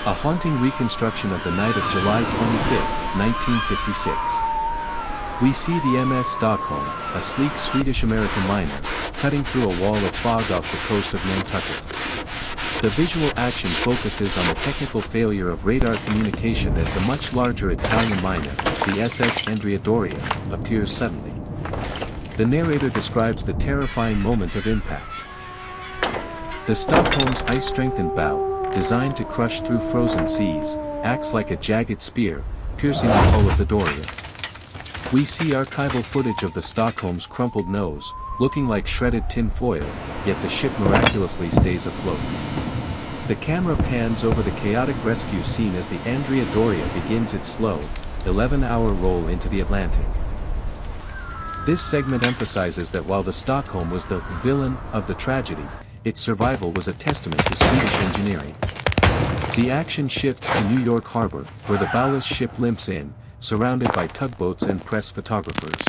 A haunting reconstruction of the night of July 25, 1956. We see the MS Stockholm, a sleek Swedish-American liner, cutting through a wall of fog off the coast of Nantucket. The visual action focuses on the technical failure of radar communication as the much larger Italian liner, the SS Andrea Doria, appears suddenly. The narrator describes the terrifying moment of impact. The Stockholm's ice-strengthened bow, designed to crush through frozen seas, acts like a jagged spear, piercing the hull of the Doria. We see archival footage of the Stockholm's crumpled nose, looking like shredded tin foil, yet the ship miraculously stays afloat. The camera pans over the chaotic rescue scene as the Andrea Doria begins its slow, 11-hour roll into the Atlantic. This segment emphasizes that while the Stockholm was the villain of the tragedy, its survival was a testament to Swedish engineering. The action shifts to New York Harbor, where the bowless ship limps in, surrounded by tugboats and press photographers.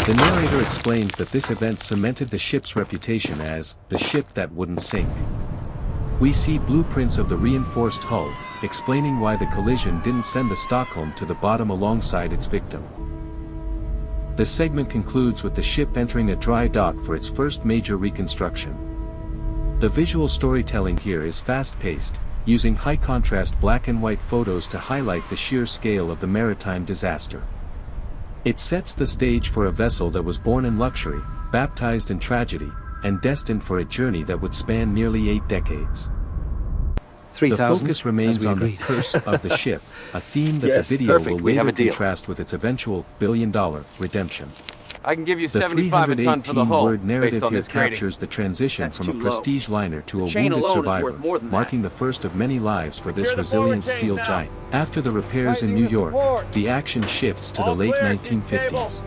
The narrator explains that this event cemented the ship's reputation as the ship that wouldn't sink. We see blueprints of the reinforced hull, explaining why the collision didn't send the Stockholm to the bottom alongside its victim. The segment concludes with the ship entering a dry dock for its first major reconstruction. The visual storytelling here is fast-paced, using high-contrast black and white photos to highlight the sheer scale of the maritime disaster. It sets the stage for a vessel that was born in luxury, baptized in tragedy, and destined for a journey that would span nearly 8 decades. The focus remains on the curse of the ship, a theme that the video will later contrast with its eventual billion-dollar redemption. I can give you The 75 a ton for the hull, 318-word narrative based on here this trading. captures the transition That's from too a prestige liner to a chain wounded alone is survivor, worth more than that. marking the first of many lives for this Secure the resilient forward steel chains now. giant. After the repairs in Tightening New the York, supports. the action shifts to the All late clear, she's 1950s.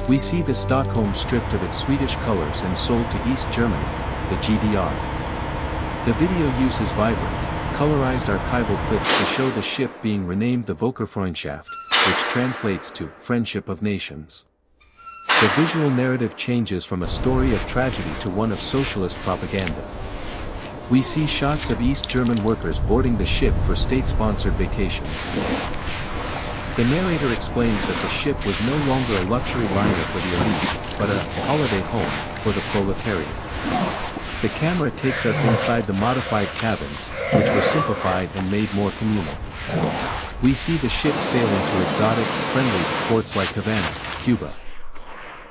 We see the Stockholm stripped of its Swedish colors and sold to East Germany, the GDR. The video uses vibrant, colorized archival clips to show the ship being renamed the Völkerfreundschaft, which translates to Friendship of Nations. The visual narrative changes from a story of tragedy to one of socialist propaganda. We see shots of East German workers boarding the ship for state-sponsored vacations. The narrator explains that the ship was no longer a luxury liner for the elite, but a holiday home for the proletariat. The camera takes us inside the modified cabins, which were simplified and made more communal. We see the ship sailing to exotic, friendly ports like Havana, Cuba.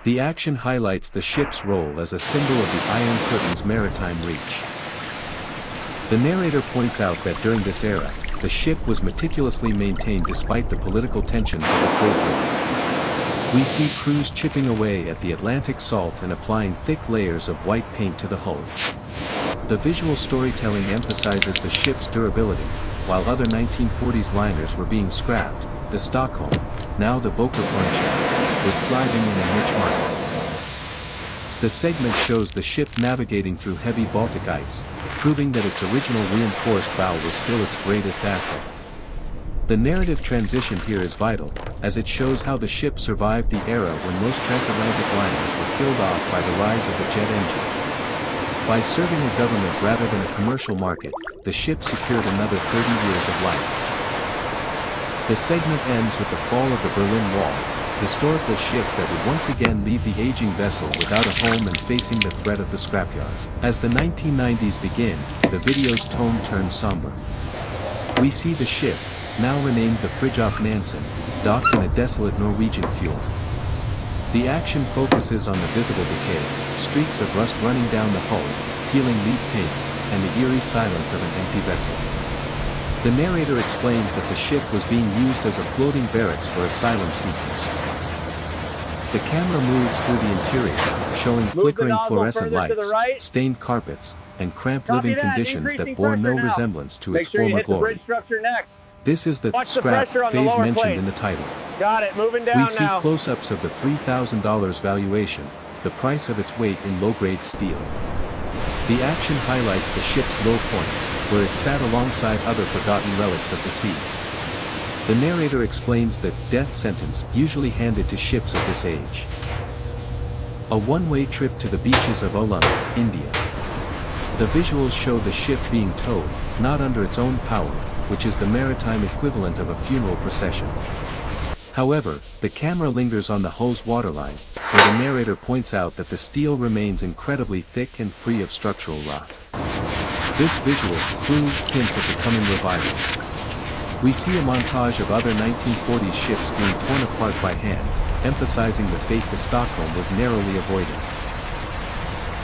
The action highlights the ship's role as a symbol of the Iron Curtain's maritime reach. The narrator points out that during this era, the ship was meticulously maintained despite the political tensions of the Cold War. We see crews chipping away at the Atlantic salt and applying thick layers of white paint to the hull. The visual storytelling emphasizes the ship's durability, while other 1940s liners were being scrapped. The Stockholm, now the Völkerfreundschaft, was thriving in a niche market. The segment shows the ship navigating through heavy Baltic ice, proving that its original reinforced bow was still its greatest asset. The narrative transition here is vital, as it shows how the ship survived the era when most transatlantic liners were killed off by the rise of the jet engine. By serving a government rather than a commercial market, the ship secured another 30 years of life. The segment ends with the fall of the Berlin Wall, historical ship that would once again leave the aging vessel without a home and facing the threat of the scrapyard. As the 1990s begin, the video's tone turns somber. We see the ship, now renamed the Fridtjof Nansen, docked in a desolate Norwegian fjord. The action focuses on the visible decay, streaks of rust running down the hull, peeling leaf paint, and the eerie silence of an empty vessel. The narrator explains that the ship was being used as a floating barracks for asylum seekers. The camera moves through the interior, showing flickering fluorescent lights, stained carpets, and cramped living conditions that bore no resemblance to its former glory. This is the scrap phase mentioned in the title. Got it, moving down now. We see close-ups of the $3,000 valuation, the price of its weight in low-grade steel. The action highlights the ship's low point, where it sat alongside other forgotten relics of the sea. The narrator explains the death sentence usually handed to ships of this age. A one-way trip to the beaches of Olam, India. The visuals show the ship being towed, not under its own power, which is the maritime equivalent of a funeral procession. However, the camera lingers on the hull's waterline, where the narrator points out that the steel remains incredibly thick and free of structural rot. This visual clue hints at the coming revival. We see a montage of other 1940s ships being torn apart by hand, emphasizing the fate the Stockholm was narrowly avoiding.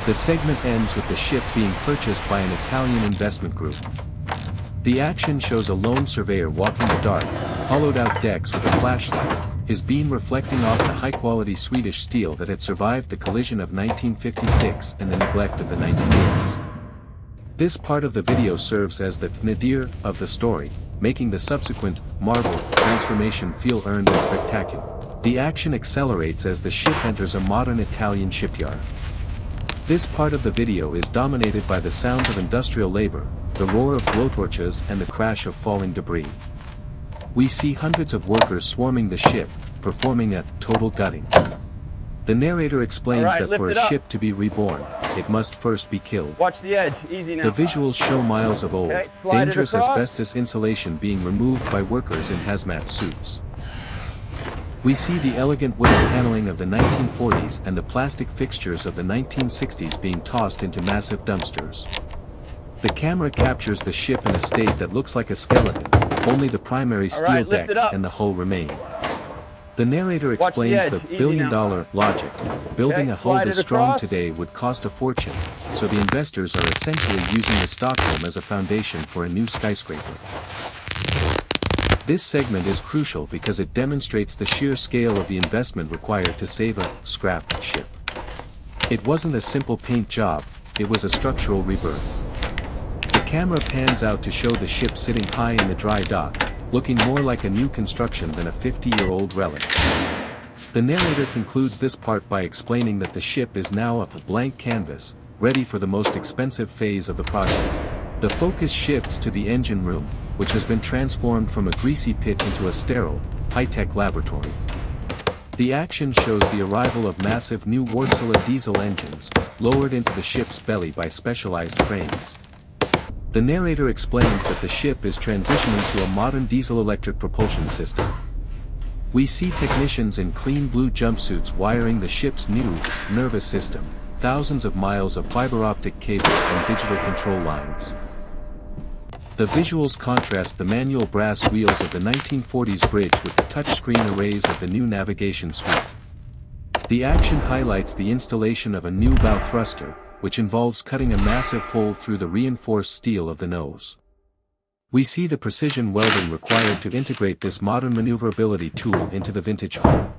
The segment ends with the ship being purchased by an Italian investment group. The action shows a lone surveyor walking the dark, hollowed-out decks with a flashlight, his beam reflecting off the high-quality Swedish steel that had survived the collision of 1956 and the neglect of the 1980s. This part of the video serves as the nadir of the story, making the subsequent marvel transformation feel earned and spectacular. The action accelerates as the ship enters a modern Italian shipyard. This part of the video is dominated by the sounds of industrial labor, the roar of blowtorches and the crash of falling debris. We see hundreds of workers swarming the ship, performing a total gutting. The narrator explains that for a ship to be reborn, it must first be killed. Watch the edge, easy now. The visuals show miles of old, dangerous asbestos insulation being removed by workers in hazmat suits. We see the elegant wooden paneling of the 1940s and the plastic fixtures of the 1960s being tossed into massive dumpsters. The camera captures the ship in a state that looks like a skeleton, only the primary steel decks and the hull remain. The narrator explains the billion-dollar logic. Building a hull this strong today would cost a fortune, so the investors are essentially using the Stockholm as a foundation for a new skyscraper. This segment is crucial because it demonstrates the sheer scale of the investment required to save a scrap ship. It wasn't a simple paint job, it was a structural rebirth. The camera pans out to show the ship sitting high in the dry dock, looking more like a new construction than a 50-year-old relic. The narrator concludes this part by explaining that the ship is now a blank canvas, ready for the most expensive phase of the project. The focus shifts to the engine room, which has been transformed from a greasy pit into a sterile, high-tech laboratory. The action shows the arrival of massive new Wärtsilä diesel engines, lowered into the ship's belly by specialized cranes. The narrator explains that the ship is transitioning to a modern diesel-electric propulsion system. We see technicians in clean blue jumpsuits wiring the ship's new, nervous system, thousands of miles of fiber-optic cables and digital control lines. The visuals contrast the manual brass wheels of the 1940s bridge with the touchscreen arrays of the new navigation suite. The action highlights the installation of a new bow thruster, which involves cutting a massive hole through the reinforced steel of the nose. We see the precision welding required to integrate this modern maneuverability tool into the vintage hull.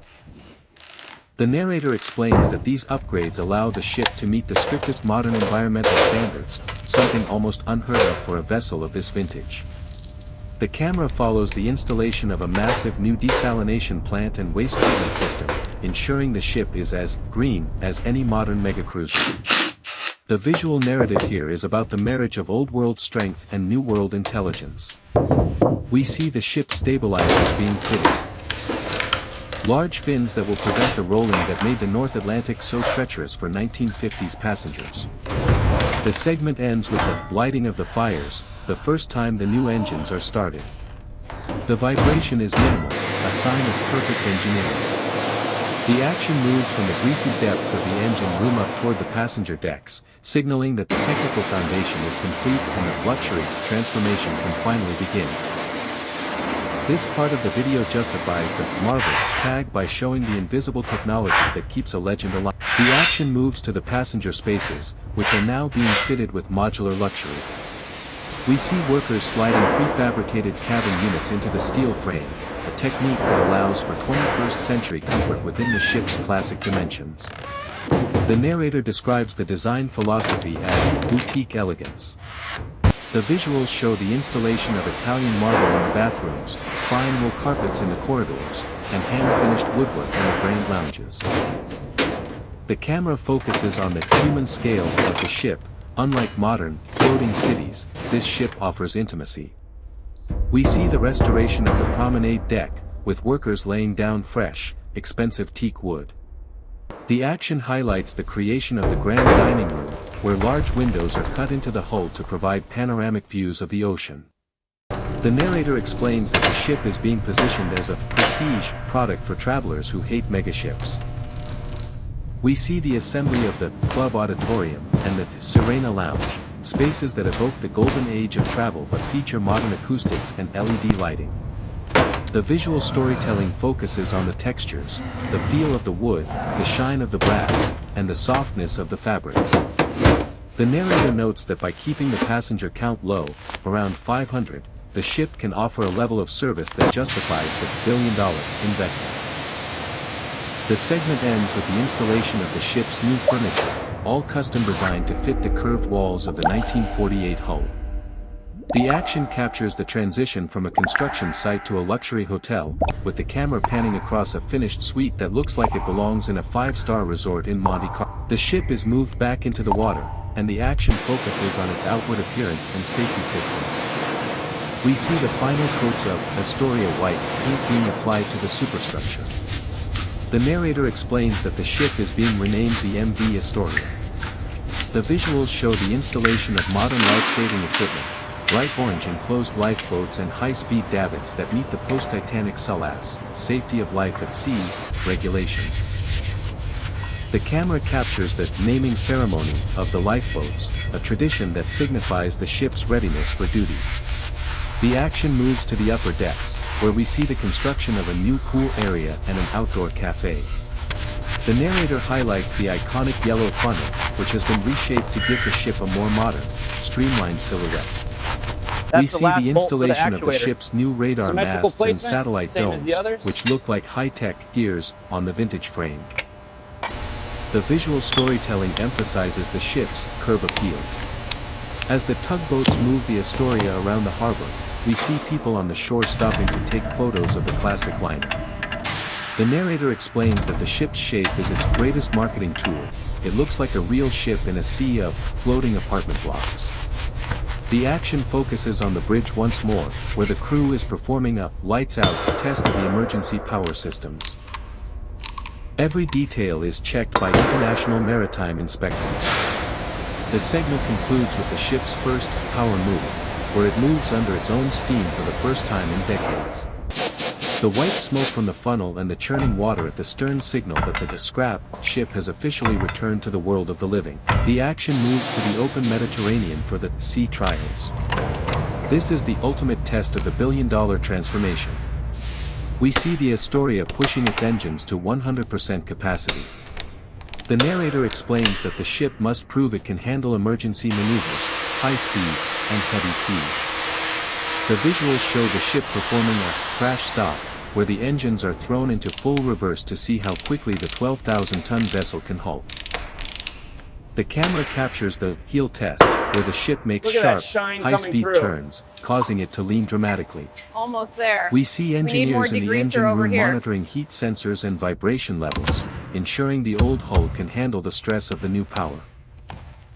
The narrator explains that these upgrades allow the ship to meet the strictest modern environmental standards, something almost unheard of for a vessel of this vintage. The camera follows the installation of a massive new desalination plant and waste treatment system, ensuring the ship is as green as any modern megacruiser. The visual narrative here is about the marriage of old-world strength and new-world intelligence. We see the ship's stabilizers being fitted. Large fins that will prevent the rolling that made the North Atlantic so treacherous for 1950s passengers. The segment ends with the lighting of the fires, the first time the new engines are started. The vibration is minimal, a sign of perfect engineering. The action moves from the greasy depths of the engine room up toward the passenger decks, signaling that the technical foundation is complete and that luxury transformation can finally begin. This part of the video justifies the Marvel tag by showing the invisible technology that keeps a legend alive. The action moves to the passenger spaces, which are now being fitted with modular luxury. We see workers sliding prefabricated cabin units into the steel frame, a technique that allows for 21st century comfort within the ship's classic dimensions. The narrator describes the design philosophy as boutique elegance. The visuals show the installation of Italian marble in the bathrooms, fine wool carpets in the corridors, and hand-finished woodwork in the grand lounges. The camera focuses on the human scale of the ship. Unlike modern, floating cities, this ship offers intimacy. We see the restoration of the promenade deck, with workers laying down fresh, expensive teak wood. The action highlights the creation of the grand dining room, where large windows are cut into the hull to provide panoramic views of the ocean. The narrator explains that the ship is being positioned as a prestige product for travelers who hate megaships. We see the assembly of the Club Auditorium and the Serena Lounge, spaces that evoke the golden age of travel but feature modern acoustics and LED lighting. The visual storytelling focuses on the textures, the feel of the wood, the shine of the brass, and the softness of the fabrics. The narrator notes that by keeping the passenger count low, around 500, the ship can offer a level of service that justifies the billion-dollar investment. The segment ends with the installation of the ship's new furniture, all custom designed to fit the curved walls of the 1948 hull. The action captures the transition from a construction site to a luxury hotel, with the camera panning across a finished suite that looks like it belongs in a 5-star resort in Monte Carlo. The ship is moved back into the water, and the action focuses on its outward appearance and safety systems. We see the final coats of Astoria white paint being applied to the superstructure. The narrator explains that the ship is being renamed the MV Astoria. The visuals show the installation of modern life-saving equipment, bright orange enclosed lifeboats and high-speed davits that meet the post-Titanic SLAS, safety of life at sea, regulations. The camera captures the naming ceremony of the lifeboats, a tradition that signifies the ship's readiness for duty. The action moves to the upper decks, where we see the construction of a new pool area and an outdoor cafe. The narrator highlights the iconic yellow funnel, which has been reshaped to give the ship a more modern, streamlined silhouette. We see the installation of the ship's new radar masts and satellite domes, which look like high-tech gears on the vintage frame. The visual storytelling emphasizes the ship's curb appeal. As the tugboats move the Astoria around the harbor, we see people on the shore stopping to take photos of the classic liner. The narrator explains that the ship's shape is its greatest marketing tool. It looks like a real ship in a sea of floating apartment blocks. The action focuses on the bridge once more, where the crew is performing a lights out test of the emergency power systems. Every detail is checked by international maritime inspectors. The segment concludes with the ship's first power move, where it moves under its own steam for the first time in decades. The white smoke from the funnel and the churning water at the stern signal that the scrap ship has officially returned to the world of the living. The action moves to the open Mediterranean for the sea trials. This is the ultimate test of the billion-dollar transformation. We see the Astoria pushing its engines to 100% capacity. The narrator explains that the ship must prove it can handle emergency maneuvers, high speeds, and heavy seas. The visuals show the ship performing a crash stop, where the engines are thrown into full reverse to see how quickly the 12,000-ton vessel can halt. The camera captures the heel test, where the ship makes sharp, high-speed turns, causing it to lean dramatically. Almost there. We see engineers in the engine room monitoring heat sensors and vibration levels, ensuring the old hull can handle the stress of the new power.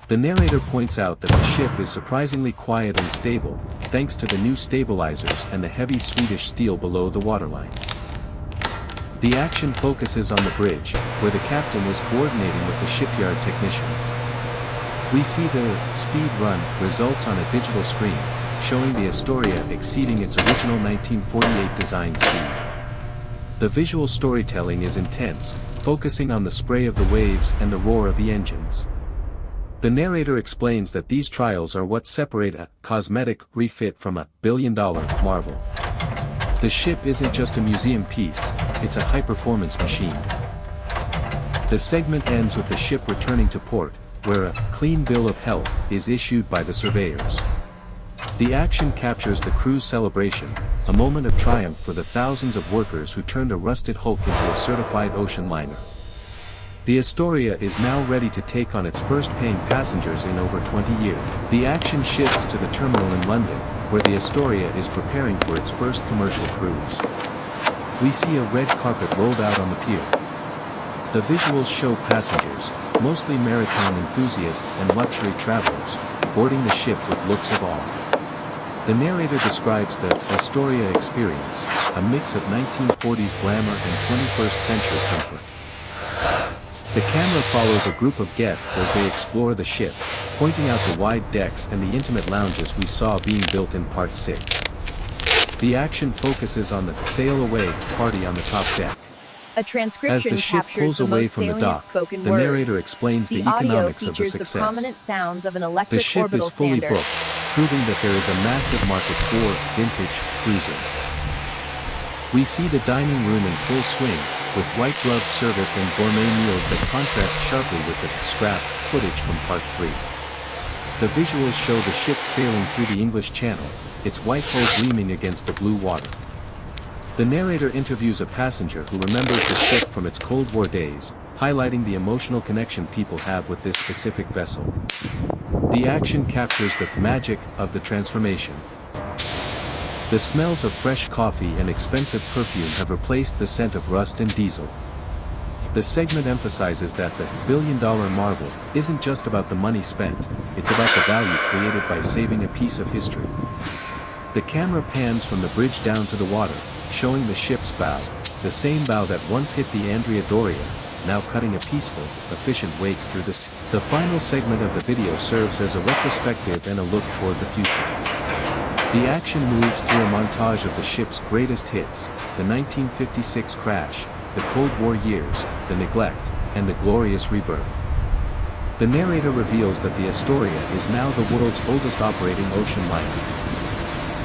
The narrator points out that the ship is surprisingly quiet and stable, thanks to the new stabilizers and the heavy Swedish steel below the waterline. The action focuses on the bridge, where the captain is coordinating with the shipyard technicians. We see the speed run results on a digital screen, showing the Astoria exceeding its original 1948 design speed. The visual storytelling is intense, focusing on the spray of the waves and the roar of the engines. The narrator explains that these trials are what separate a cosmetic refit from a billion-dollar marvel. The ship isn't just a museum piece, it's a high-performance machine. The segment ends with the ship returning to port, where a clean bill of health is issued by the surveyors. The action captures the crew's celebration, a moment of triumph for the thousands of workers who turned a rusted hulk into a certified ocean liner. The Astoria is now ready to take on its first paying passengers in over 20 years. The action shifts to the terminal in London, where the Astoria is preparing for its first commercial cruise. We see a red carpet rolled out on the pier. The visuals show passengers, mostly maritime enthusiasts and luxury travelers, boarding the ship with looks of awe. The narrator describes the Astoria experience, a mix of 1940s glamour and 21st century comfort. The camera follows a group of guests as they explore the ship, pointing out the wide decks and the intimate lounges we saw being built in Part 6. The action focuses on the sail away party on the top deck. A transcription As the ship captures pulls the away most from the salient dock, spoken the words. narrator explains the audio economics of the features the success. prominent sounds of an The electric ship orbital is fully sander. booked, proving that there is a massive market for vintage cruising. We see the dining room in full swing, with white-gloved service and gourmet meals that contrast sharply with the scrap footage from Part 3. The visuals show the ship sailing through the English Channel, its white hull gleaming against the blue water. The narrator interviews a passenger who remembers the ship from its Cold War days, highlighting the emotional connection people have with this specific vessel. The action captures the magic of the transformation. The smells of fresh coffee and expensive perfume have replaced the scent of rust and diesel. The segment emphasizes that the billion-dollar marvel isn't just about the money spent, it's about the value created by saving a piece of history. The camera pans from the bridge down to the water, showing the ship's bow, the same bow that once hit the Andrea Doria, now cutting a peaceful, efficient wake through the sea. The final segment of the video serves as a retrospective and a look toward the future. The action moves through a montage of the ship's greatest hits, the 1956 crash, the Cold War years, the neglect, and the glorious rebirth. The narrator reveals that the Astoria is now the world's oldest operating ocean liner.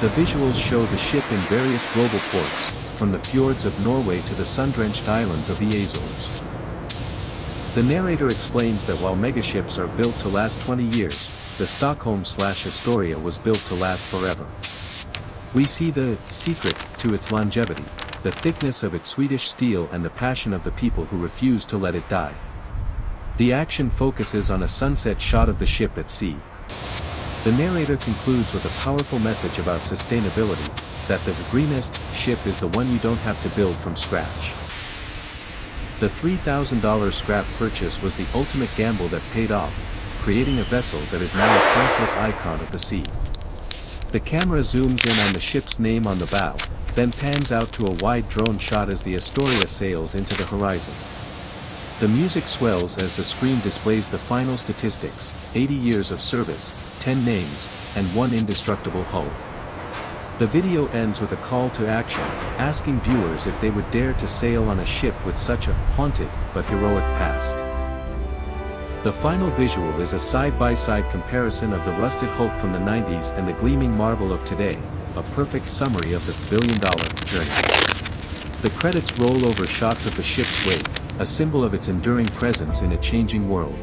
The visuals show the ship in various global ports, from the fjords of Norway to the sun-drenched islands of the Azores. The narrator explains that while megaships are built to last 20 years, the Stockholm/Astoria was built to last forever. We see the secret to its longevity, the thickness of its Swedish steel and the passion of the people who refuse to let it die. The action focuses on a sunset shot of the ship at sea. The narrator concludes with a powerful message about sustainability, that the greenest ship is the one you don't have to build from scratch. The $3,000 scrap purchase was the ultimate gamble that paid off, creating a vessel that is now a priceless icon of the sea. The camera zooms in on the ship's name on the bow, then pans out to a wide drone shot as the Astoria sails into the horizon. The music swells as the screen displays the final statistics: 80 years of service, 10 names, and 1 indestructible hull. The video ends with a call to action, asking viewers if they would dare to sail on a ship with such a haunted but heroic past. The final visual is a side-by-side comparison of the rusted Hulk from the 90s and the gleaming marvel of today, a perfect summary of the billion-dollar journey. The credits roll over shots of the ship's wake, a symbol of its enduring presence in a changing world.